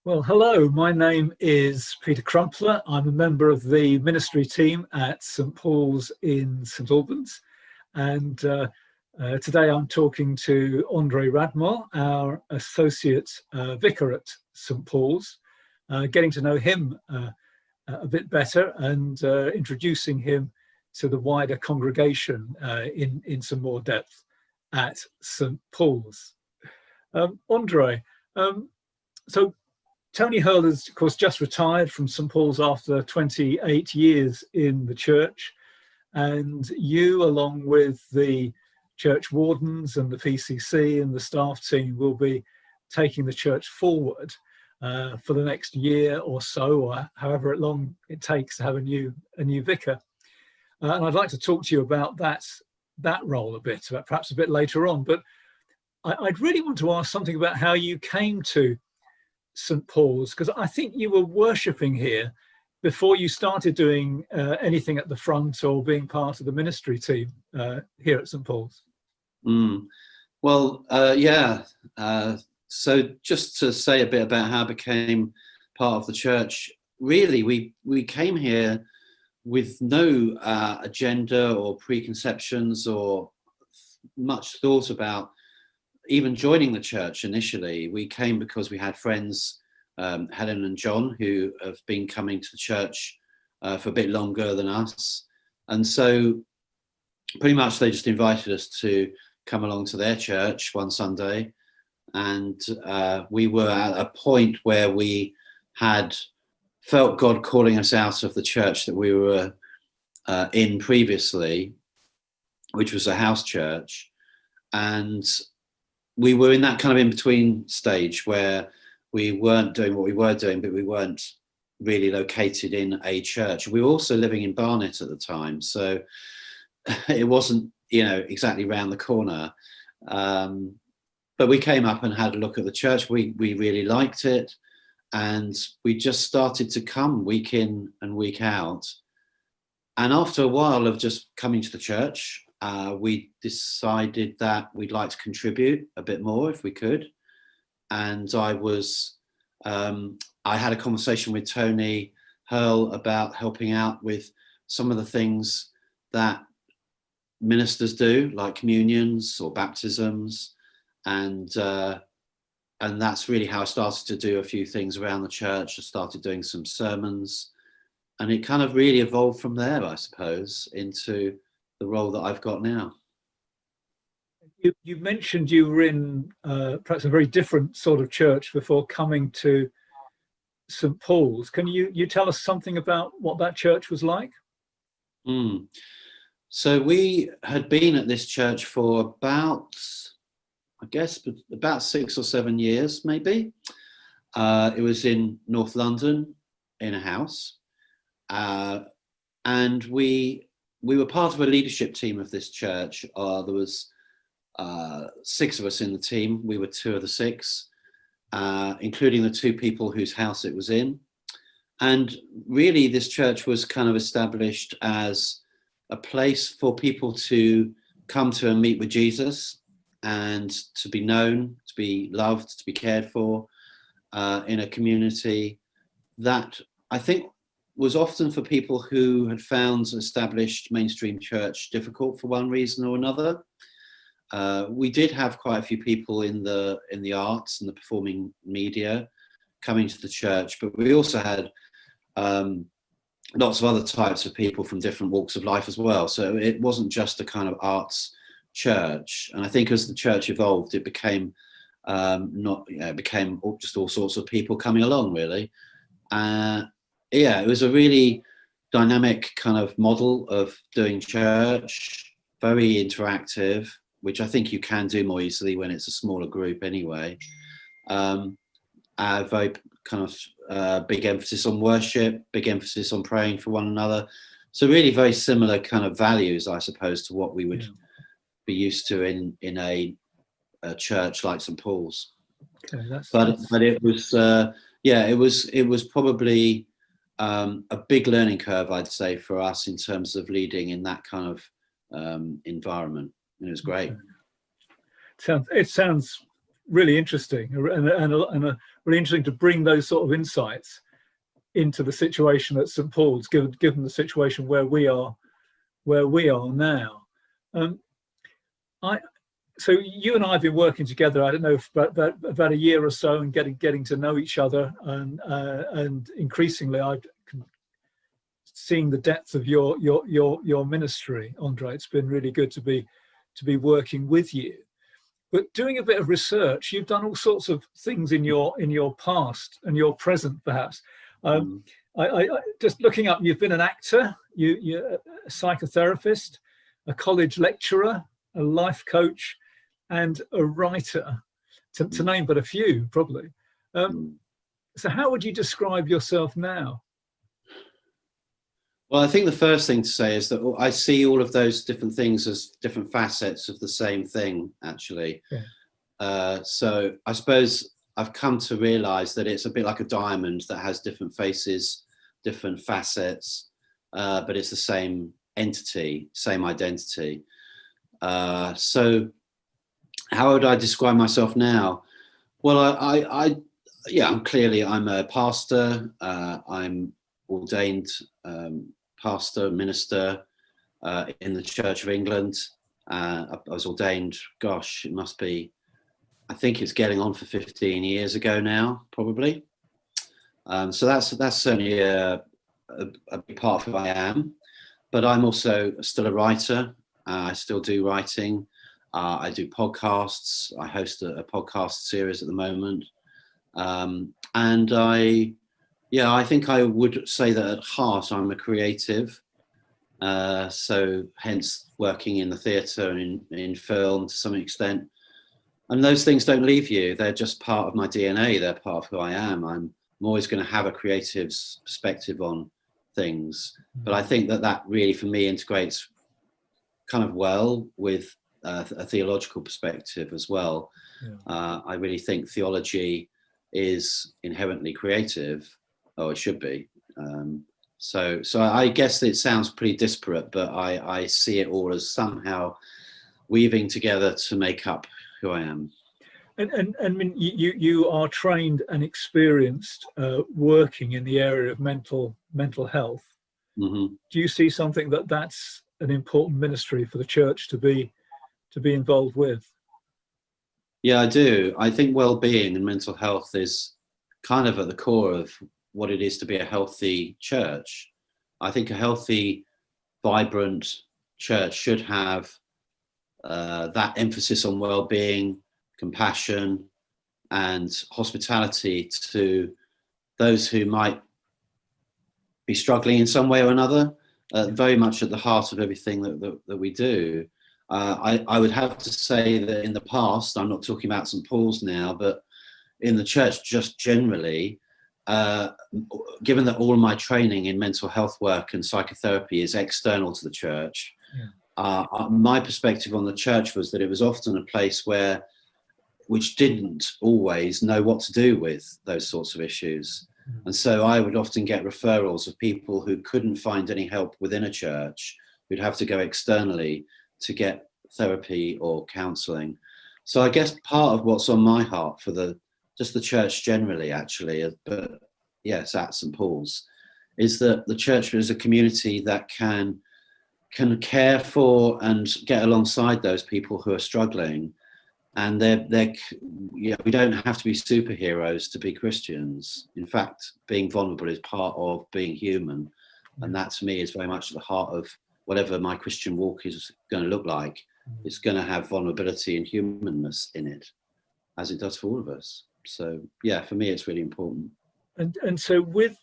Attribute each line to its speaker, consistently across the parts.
Speaker 1: Well, hello, my name is Peter Crumpler. I'm a member of the ministry team at St Paul's in St Albans. And today I'm talking to Andre Radmall, our Associate Vicar at St Paul's, getting to know him a bit better and introducing him to the wider congregation in some more depth at St Paul's. Andre, so Tony Hurl has, of course, just retired from St Paul's after 28 years in the church, and you, along with the church wardens and the PCC and the staff team, will be taking the church forward for the next year or so, or however long it takes to have a new vicar. And I'd like to talk to you about that role a bit, perhaps a bit later on. But I'd really want to ask something about how you came to St Paul's, because I think you were worshipping here before you started doing anything at the front or being part of the ministry team here at St Paul's.
Speaker 2: Well, so just to say a bit about how I became part of the church, really we came here with no agenda or preconceptions or much thought about even joining the church initially. We came because we had friends, Helen and John, who have been coming to the church for a bit longer than us. And so pretty much they just invited us to come along to their church one Sunday. And we were at a point where we had felt God calling us out of the church that we were in previously, which was a house church. And we were in that kind of in-between stage where we weren't doing what we were doing, but we weren't really located in a church. We were also living in Barnet at the time, so it wasn't, exactly round the corner. But we came up and had a look at the church. We really liked it, and we just started to come week in and week out. And after a while of just coming to the church, we decided that we'd like to contribute a bit more if we could. And I had a conversation with Tony Hurl about helping out with some of the things that ministers do, like communions or baptisms. And that's really how I started to do a few things around the church. I started doing some sermons, and it kind of really evolved from there, I suppose, into the role that I've got now.
Speaker 1: You mentioned you were in perhaps a very different sort of church before coming to St Paul's. Can you tell us something about what that church was like?
Speaker 2: So we had been at this church for about 6 or 7 years, maybe. It was in North London in a house. And we were part of a leadership team of this church. There was 6 of us in the team. We were 2 of the 6, including the 2 people whose house it was in. And really, this church was kind of established as a place for people to come to and meet with Jesus, and to be known, to be loved, to be cared for in a community that I think was often for people who had found established mainstream church difficult for one reason or another. We did have quite a few people in the arts and the performing media coming to the church, but we also had lots of other types of people from different walks of life as well. So it wasn't just a kind of arts church. And I think as the church evolved, it became it became just all sorts of people coming along, really. It was a really dynamic kind of model of doing church, very interactive, which I think you can do more easily when it's a smaller group anyway. Very kind of big emphasis on worship, big emphasis on praying for one another. So really very similar kind of values, I suppose, to what we would be used to in a church like St Paul's.
Speaker 1: Okay,
Speaker 2: but it was it was probably a big learning curve, I'd say, for us in terms of leading in that kind of environment. And it was great.
Speaker 1: It sounds really interesting, and really interesting to bring those sort of insights into the situation at St Paul's, given the situation where we are now. So you and I have been working together, I don't know, for about a year or so, and getting to know each other, and increasingly seeing the depth of your ministry, Andre. It's been really good to be working with you. But doing a bit of research, you've done all sorts of things in your past and your present, perhaps. I just looking up, you've been an actor, you're a psychotherapist, a college lecturer, a life coach, and a writer, to name but a few, probably. So how would you describe yourself now?
Speaker 2: Well, I think the first thing to say is that I see all of those different things as different facets of the same thing, actually. Yeah. So I suppose I've come to realize that it's a bit like a diamond that has different faces, different facets, but it's the same entity, same identity. So how would I describe myself now? Well, I'm a pastor. I'm ordained pastor, minister in the Church of England. I was ordained, gosh, it must be, I think it's getting on for 15 years ago now, probably. So that's certainly a big part of who I am. But I'm also still a writer. I still do writing. I do podcasts. I host a podcast series at the moment. And I think I would say that at heart I'm a creative. So hence working in the theatre and in film to some extent. And those things don't leave you. They're just part of my DNA. They're part of who I am. I'm always going to have a creative perspective on things. But I think that really, for me, integrates kind of well with a theological perspective as well. Yeah. I really think theology is inherently creative. Oh, it should be. So I guess it sounds pretty disparate, but I see it all as somehow weaving together to make up who I am.
Speaker 1: And I mean, you are trained and experienced working in the area of mental health. Mm-hmm. Do you see something that's an important ministry for the church to be involved with?
Speaker 2: Yeah, I do. I think well-being and mental health is kind of at the core of what it is to be a healthy church. I think a healthy, vibrant church should have that emphasis on well-being, compassion, and hospitality to those who might be struggling in some way or another, very much at the heart of everything that we do. I would have to say that in the past, I'm not talking about St Paul's now, but in the church just generally, given that all of my training in mental health work and psychotherapy is external to the church, my perspective on the church was that it was often a place which didn't always know what to do with those sorts of issues. And so I would often get referrals of people who couldn't find any help within a church, who'd have to go externally to get therapy or counselling. So I guess part of what's on my heart for the church generally, actually, but yes, at St Paul's, is that the church is a community that can care for and get alongside those people who are struggling. And we don't have to be superheroes to be Christians. In fact, being vulnerable is part of being human. And that to me is very much at the heart of whatever my Christian walk is going to look like. It's going to have vulnerability and humanness in it, as it does for all of us. So yeah, for me, it's really important.
Speaker 1: And so with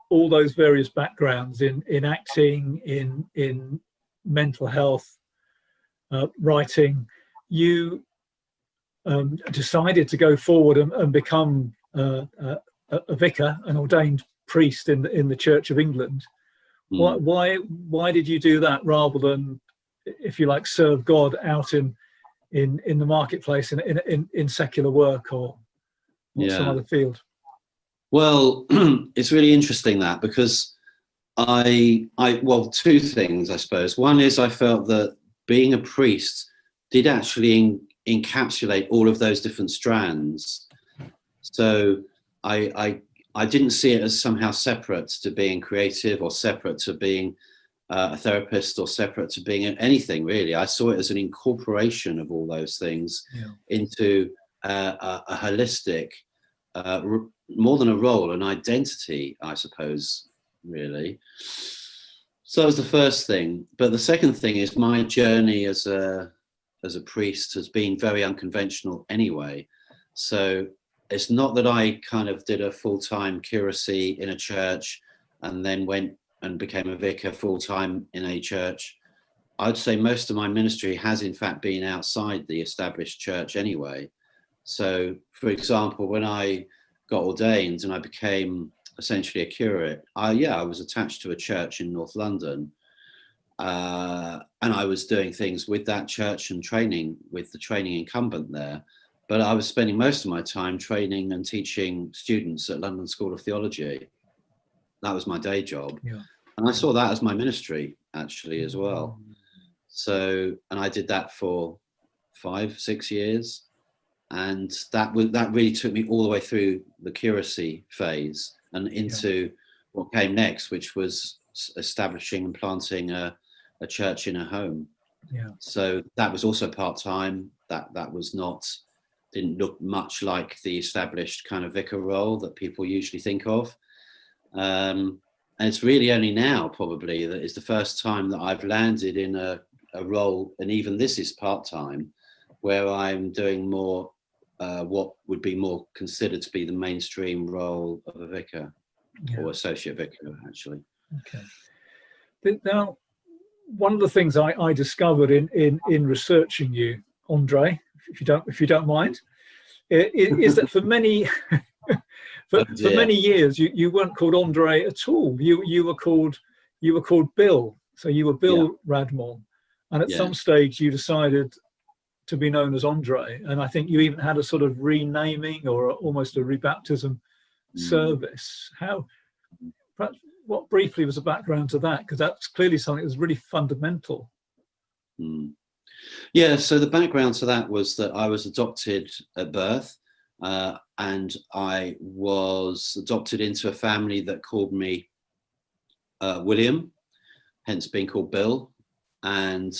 Speaker 1: all those various backgrounds in acting, in mental health, writing, you decided to go forward and become a vicar, an ordained priest in the Church of England. Why did you do that rather than, if you like, serve God out in the marketplace in secular work or some other field?
Speaker 2: Well, it's really interesting that, because two things, I suppose. One is I felt that being a priest did actually encapsulate all of those different strands. So I didn't see it as somehow separate to being creative, or separate to being a therapist, or separate to being anything really. I saw it as an incorporation of all those things into a holistic, more than a role, an identity, I suppose, really. So that was the first thing. But the second thing is my journey as a priest has been very unconventional anyway. So it's not that I kind of did a full-time curacy in a church and then went and became a vicar full-time in a church. I'd say most of my ministry has in fact been outside the established church anyway. So for example, when I got ordained and I became essentially a curate, I was attached to a church in North London, and I was doing things with that church and training with the training incumbent there. But I was spending most of my time training and teaching students at London School of Theology. That was my day job. Yeah. And I saw that as my ministry actually as well. So, and I did that for 5-6 years. And that really took me all the way through the curacy phase and into what came next, which was establishing and planting a church in a home. Yeah. So that was also part-time. That was didn't look much like the established kind of vicar role that people usually think of. And it's really only now probably that is the first time that I've landed in a role, and even this is part-time, where I'm doing more what would be more considered to be the mainstream role of a vicar, or associate vicar actually.
Speaker 1: Okay. Now, one of the things I discovered in researching you, Andre, if you don't mind, is that for many for many years you weren't called Andre at all. You were called Bill. So you were Bill Radmall, and at some stage you decided to be known as Andre, and I think you even had a sort of renaming or almost a rebaptism service. What briefly was the background to that? Because that's clearly something that was really fundamental.
Speaker 2: Yeah, so the background to that was that I was adopted at birth, and I was adopted into a family that called me William, hence being called Bill. And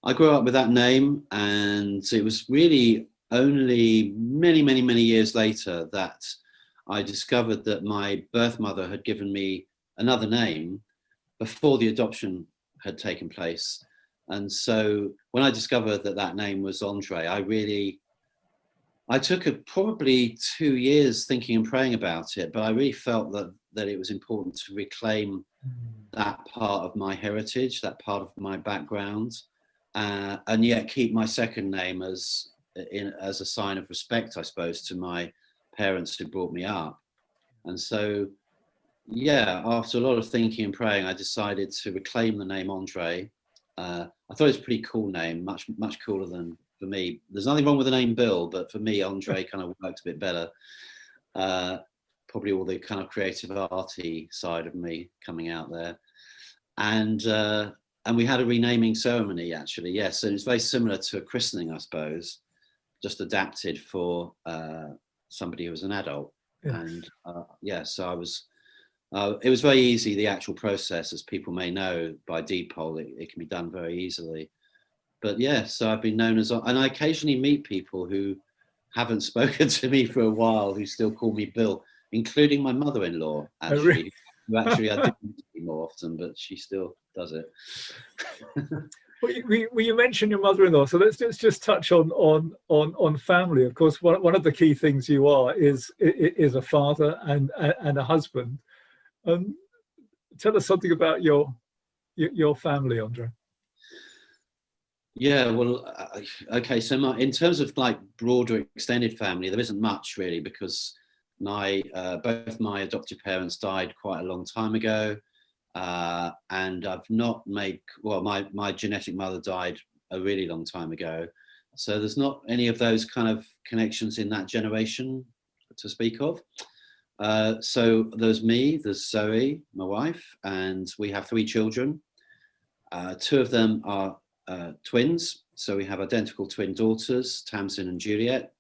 Speaker 2: I grew up with that name, and it was really only many years later that I discovered that my birth mother had given me another name before the adoption had taken place. And so when I discovered that name was Andre, I took probably 2 years thinking and praying about it, but I really felt that it was important to reclaim that part of my heritage, that part of my background, and yet keep my second name as a sign of respect, I suppose, to my parents who brought me up. And so, after a lot of thinking and praying, I decided to reclaim the name Andre. I thought it was a pretty cool name, much cooler than, for me. There's nothing wrong with the name Bill, but for me, Andre kind of worked a bit better. Probably all the kind of creative arty side of me coming out there. And we had a renaming ceremony actually, yes. And it's very similar to a christening, I suppose, just adapted for somebody who was an adult. Yeah. And so I was, it was very easy, the actual process, as people may know, by deed poll, it can be done very easily. But so I've been known as, and I occasionally meet people who haven't spoken to me for a while, who still call me Bill, including my mother-in-law, actually. Oh, really? Who actually I do see more often, but she still does it.
Speaker 1: Well, you mentioned your mother-in-law, so let's just touch on family. Of course, one of the key things you are is a father and a husband. Tell us something about your family, Andre.
Speaker 2: Yeah, well, okay. So in terms of like broader extended family, there isn't much really, because both my adoptive parents died quite a long time ago, and I've not made, well, my genetic mother died a really long time ago, so there's not any of those kind of connections in that generation to speak of. So there's me, there's Zoe, my wife, and we have 3 children. 2 of them are twins, So we have identical twin daughters, Tamsin and Juliet,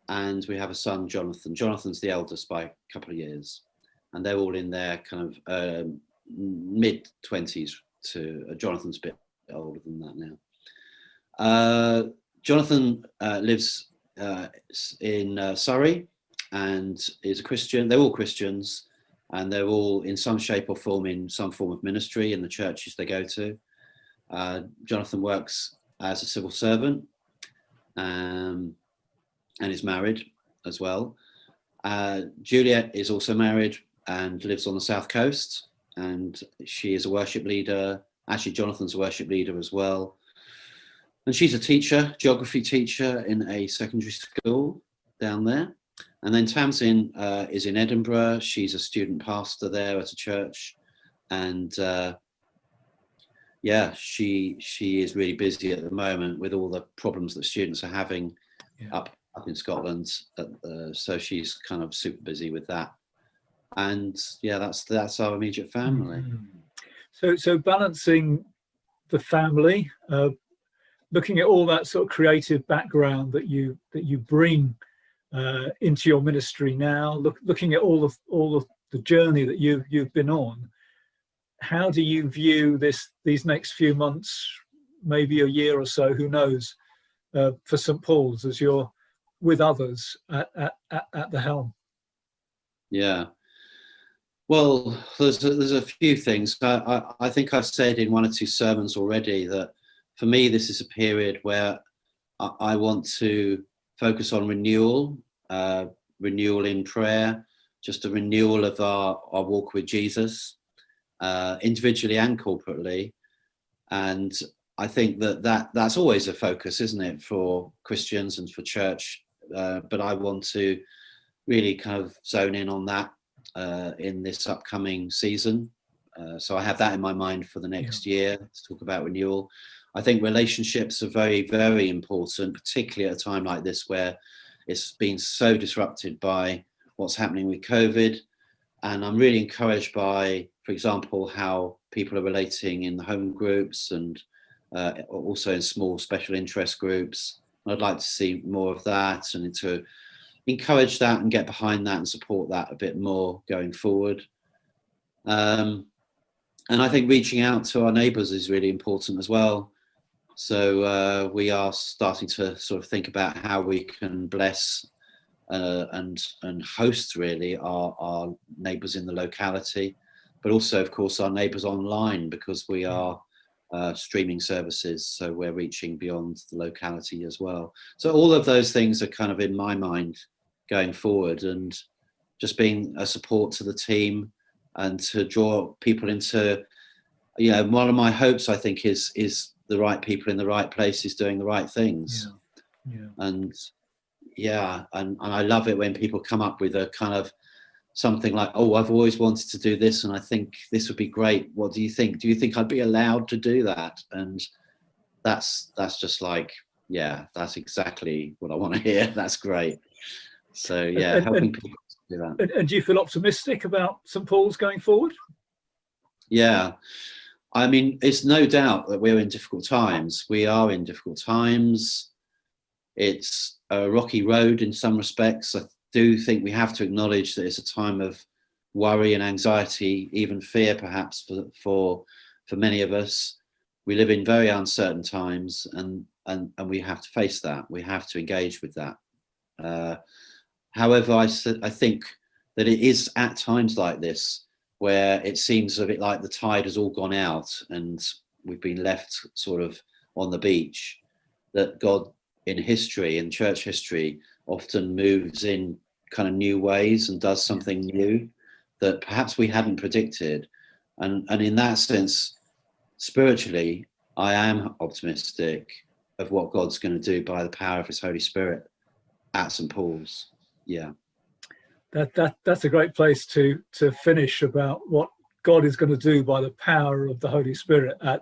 Speaker 2: and we have a son, Jonathan. Jonathan's the eldest by a couple of years, and they're all in their kind of mid-20s Jonathan's a bit older than that now. Jonathan lives in Surrey and is a Christian. They're all Christians, and they're all in some shape or form in some form of ministry in the churches they go to. Jonathan works as a civil servant and is married as well. Juliet is also married and lives on the south coast, and she is a worship leader. Actually, Jonathan's a worship leader as well. And she's a teacher, geography teacher in a secondary school down there. And then Tamsin is in Edinburgh. She's a student pastor there at a church. And yeah, she is really busy at the moment with all the problems that students are having up in Scotland. So she's kind of super busy with that. And yeah, that's our immediate family.
Speaker 1: So balancing the family, looking at all that sort of creative background that you bring into your ministry now, looking at all of the journey that you've been on, how do you view these next few months, maybe a year or so, who knows, for St. Paul's as you're with others at the helm?
Speaker 2: Yeah. Well, there's a few things. I think I've said in one or two sermons already that for me, this is a period where I want to focus on renewal in prayer, just a renewal of our walk with Jesus, individually and corporately. And I think that's always a focus, isn't it, for Christians and for church? But I want to really kind of zone in on that in this upcoming season. So I have that in my mind for the next year to talk about renewal. I think relationships are very, very important, particularly at a time like this where it's been so disrupted by what's happening with COVID. And I'm really encouraged by, for example, how people are relating in the home groups and also in small special interest groups. I'd like to see more of that and to encourage that and get behind that and support that a bit more going forward. And I think reaching out to our neighbours is really important as well. So we are starting to sort of think about how we can bless and host really our neighbours in the locality, but also of course our neighbours online, because we are streaming services, so we're reaching beyond the locality as well. So all of those things are kind of in my mind going forward, and just being a support to the team and to draw people into, you know, one of my hopes I think is the right people in the right places doing the right things. And I love it when people come up with a kind of something like, oh, I've always wanted to do this and I think this would be great. What do you think? Do you think I'd be allowed to do that? And that's just like, yeah, that's exactly what I want to hear. That's great. So yeah, helping people do that.
Speaker 1: And do you feel optimistic about St. Paul's going forward?
Speaker 2: Yeah, I mean, it's no doubt that we're in difficult times. We are in difficult times. It's a rocky road in some respects. I do think we have to acknowledge that it's a time of worry and anxiety, even fear perhaps for many of us. We live in very uncertain times, and we have to face that. We have to engage with that. However, I think that it is at times like this where it seems a bit like the tide has all gone out and we've been left sort of on the beach, that God in history and church history often moves in kind of new ways and does something new that perhaps we hadn't predicted. And in that sense, spiritually, I am optimistic of what God's going to do by the power of his Holy Spirit at St. Paul's. Yeah.
Speaker 1: That's a great place to finish about what God is going to do by the power of the Holy Spirit at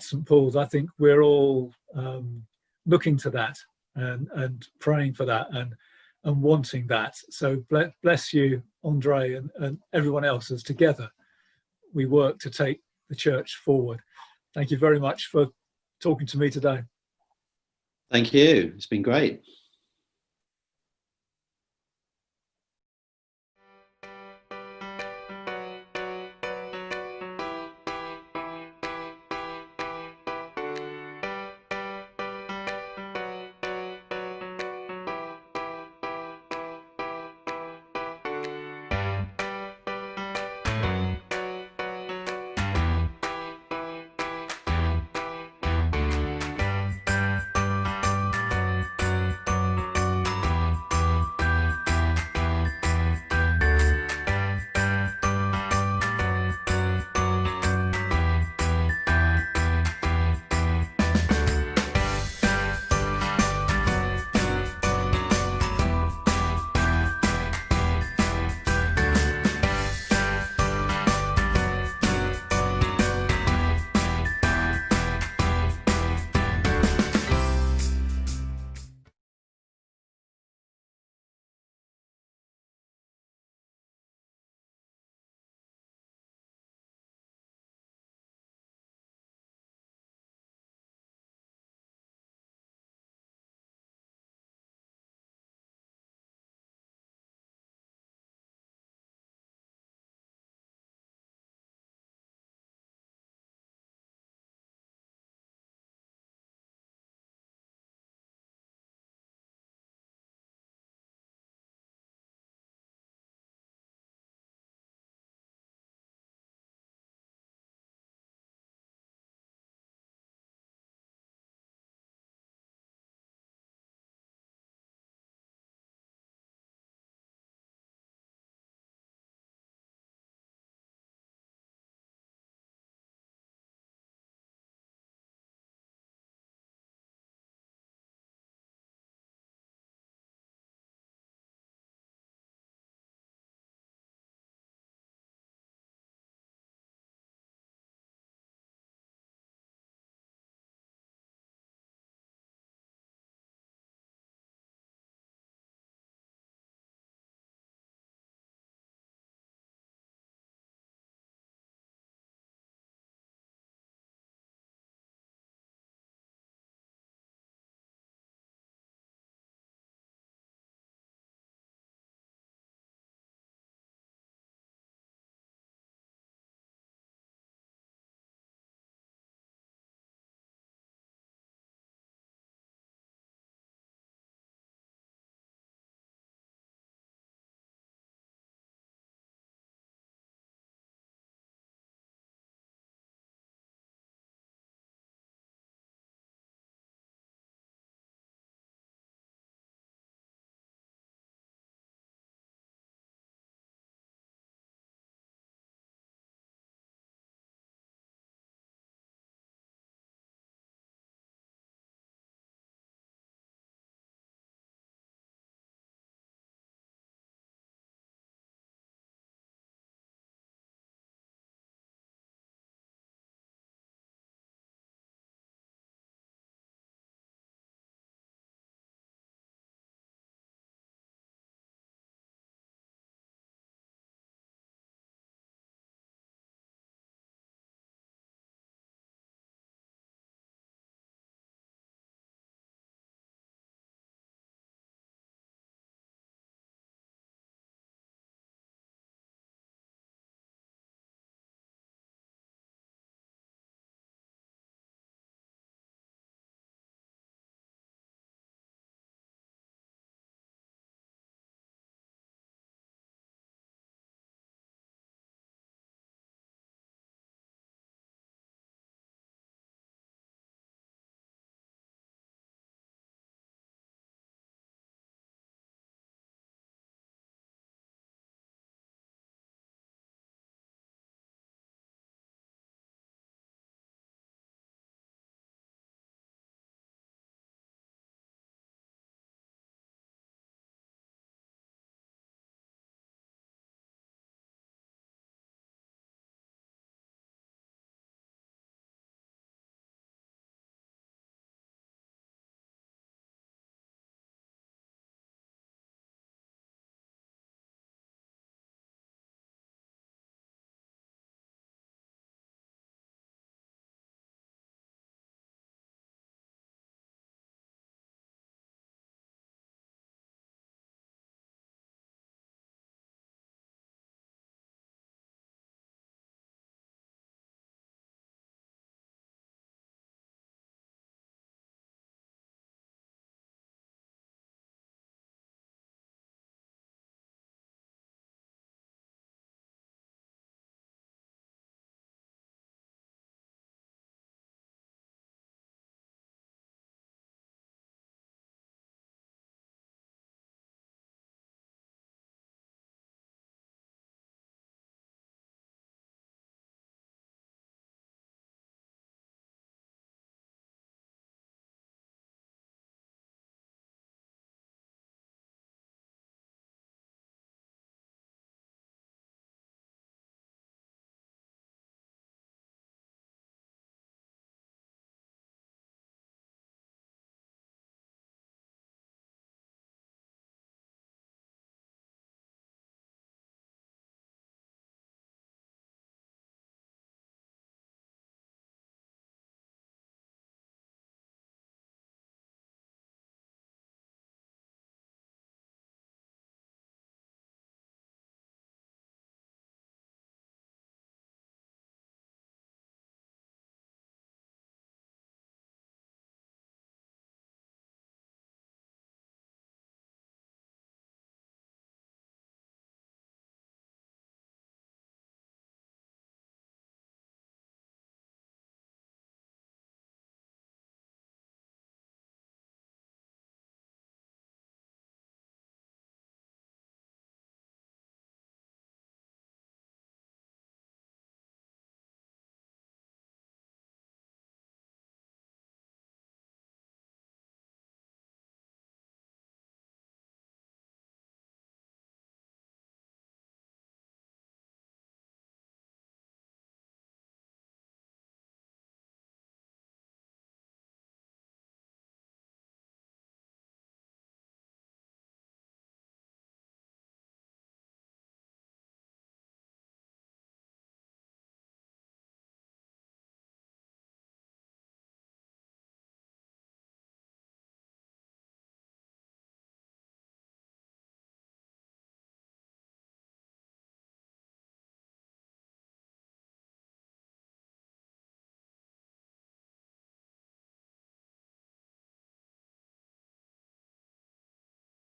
Speaker 1: St. Paul's. I think we're all looking to that and praying for that and wanting that. So bless you, Andre, and everyone else, as together we work to take the church forward. Thank you very much for talking to me today.
Speaker 2: Thank you. It's been great.